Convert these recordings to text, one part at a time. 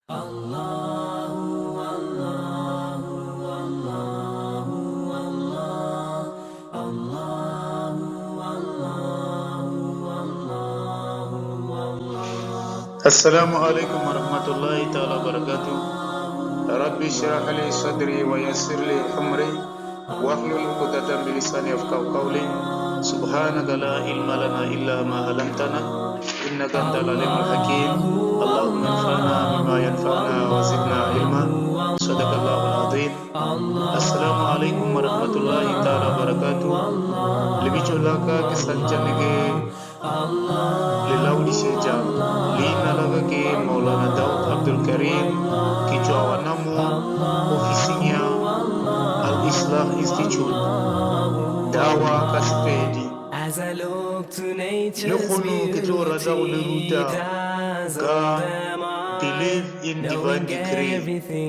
السلام عليكم ورحمة الله تعالى وبركاته. ربي اشرح لي صدري ويسر لي أمري واحلل عقدة من لساني يفقهوا قولي. سبحانك لا علم لنا إلا ما علمتنا إنك أنت العليم الحكيم. اللهم انفعنا بما ينفعنا وزدنا علما. صدق الله العظيم. السلام عليكم ورحمة الله تعالى وبركاته. لبيجولاك كسانجنك للاودي شيجا لينا لك مولانا داود عبد الكريم كجوا نمو اوفيسينيا الإصلاح انستيتيوت دعوة كسبيدي نخونو كتو رزاو لروتا believe in divine decree,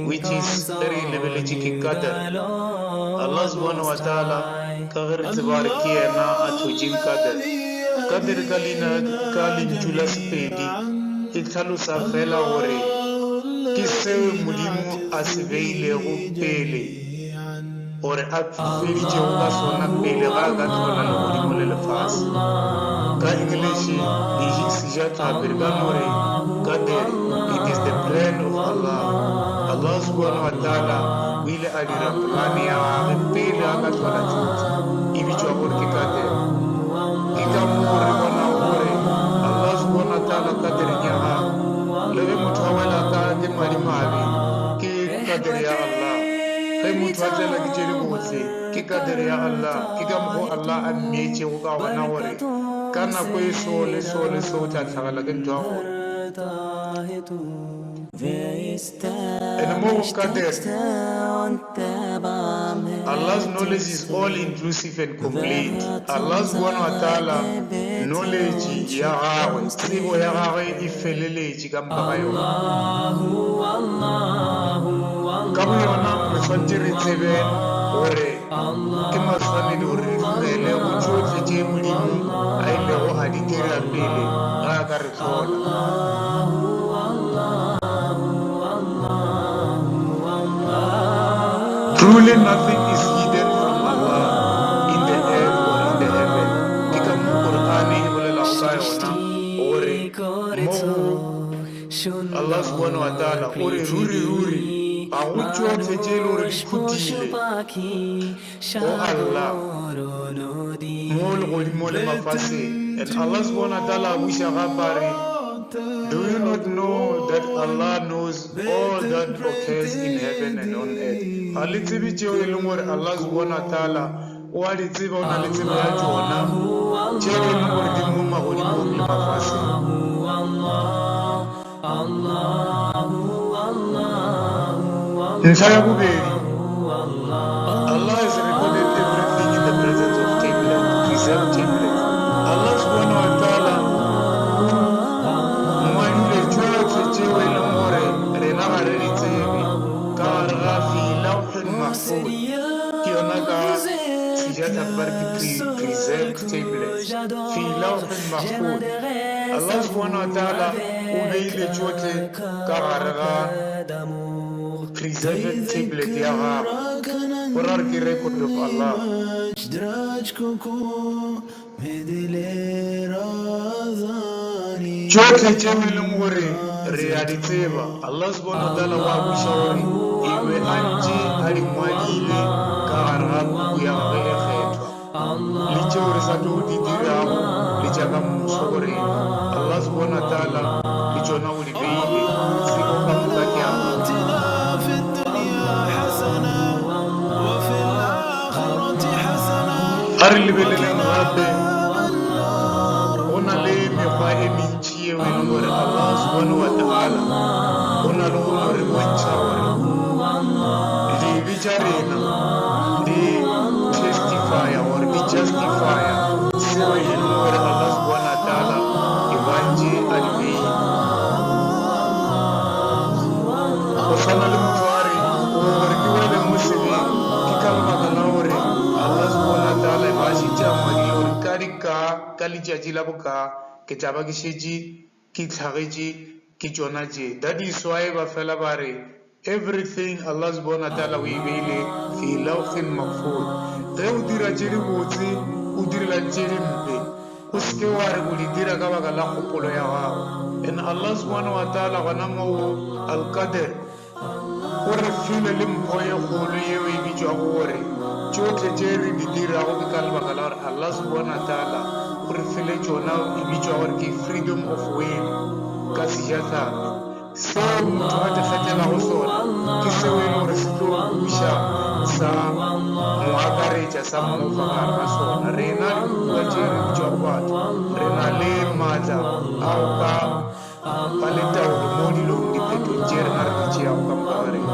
which is very levelejiki qadar. Allah subhanahu wa ta'ala kahir tibarikiyana atujim qadar. Qadar kalina kalin julas pedi italu safela ore kisewe mulimu asiveile upele ore atfiri jewga sona pele gaga tona mulimu lelfas ka ingleshi diji sijata birganore qadar. It is the plan of Allah. Allah subhanahu wa ta'ala will adirapani ya pele gaga tona tut ibichwa borki qadar ikamure wana ore Allah subhanahu wa ta'ala qadar nyaha lebe mutawala ka de mari mali ki qadar ya Allah kai mutawala ki jeri bose ki qadar ya Allah ki gamho Allah an meche uga wana ore kana koy sole ta tsagala gan jawo Allah's knowledge is all inclusive and complete. Allah subhanahu wa ta'ala knowledge ya gawe sibo ya gawe ifelele jigambagayo kabu yona mfantiri tsebe ore kima swani dore fele ucho fije mulimu aile o adikera pele agar sola. Truly nothing is hidden from Allah in the earth or in the heaven. Tikam Qur'ani wala lawsayona ore mo Allah subhanahu wa ta'ala ore ruri awucho fejelo rikutile o Allah mol mafasi and Allah subhanahu wa ta'ala wisha ghabari. Do you not know that Allah knows all that occurs in heaven and on earth? Alitibi cheo ilumore Allah subhanahu wa ta'ala walitiba unalitiba ya jona cheo ilumore dimuma ulimuri mafasi. Nshaya kuberi Allah has recorded everything in the presence of Tablet, preserved Tablet. Allah subhanahu wa ta'ala preserved tablets في لوح محفوظ. Allah subhanahu wa ta'ala ubeile jote kararga preserved tablet ya Quran ki record of Allah. Jote chemile ngore reality ba Allah subhanahu wa ta'ala wa bushawari iwe anji ali mwalile kararga ya lichore satu didirawo lichaka musore Allah subhanahu wa ta'ala lichona ulibeile siko kamuka kyama harli belele ngabe ona le mefae minchie wenore Allah subhanahu wa ta'ala ona lo onore wanchawari li vicharena li testifier or be justifier siwa yenore Allah subhanahu wa ta'ala iwanji alibi ofana le mutwari or kiwele muslimi kikalma kanore Allah subhanahu wa ta'ala iwaji jamani or karika kali jajila buka ke jaba ki sheji ki thagiji ke tšona tše. That is why ba fela ba re everything Allah subhanahu wa ta'ala o e beile fi lawhin mahfuz. Ge o dira tše di botse o direla tše di mpe, o seke wa re o di dira ka baka la kgopolo ya gago. And Allah subhanahu wa ta'ala gona moo al-qadr o re file le mpho ye kgolo yeo e bitšwago gore tšohle tše re di dirago ke ka lebaka la gore Allah subhanahu wa ta'ala o re file tšona e bitšwa gore ke freedom of will ka sejatlhapi. Seo motho a di kgethelago sona ke seo e le gore se tlo buša sa mo akaretša sa mofa gare ga sona. Re na le dikuka tše re bitšwago batho, re na le maatla ao ka ba le taolo mo dilong diphetong tše re na re di tšeago ka moka gareng.